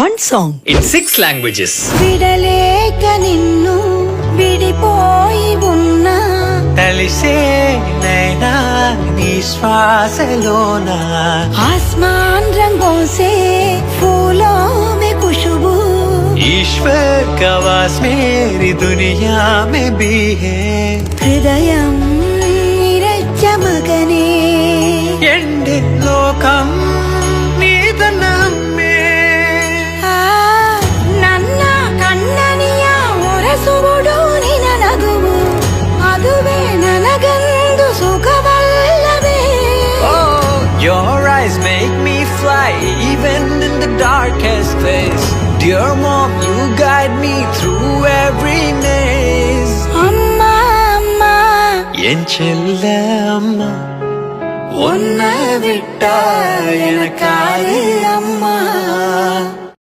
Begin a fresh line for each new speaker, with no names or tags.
one song
in 6 languages.
విడలేక నిన్ను విడిపోయి ఉన్నా
తలిసే నైనా నీ శ్వాసలోన
आसमान रंगों से फूलों में खुशबू
ईश्वर का वास मेरी दुनिया में भी है
హృదయం నిరచ్చమగనే
ఎండి లోకం నీదనమ్మే
ನನ್ನ ಕಣ್ಣನಿಯ ಒರಸುವುದು ನಿನ ನಗುವು ಅದುವೇ ನನಗಂದು ಸುಖವಲ್ಲವೇ
Oh, your eyes make me fly even in the darkest place. Dear mom, you guide me through every maze.
அம்மா அம்மா
என் செல்ல அம்மா உன்னை விட்டா எனக்காது அம்மா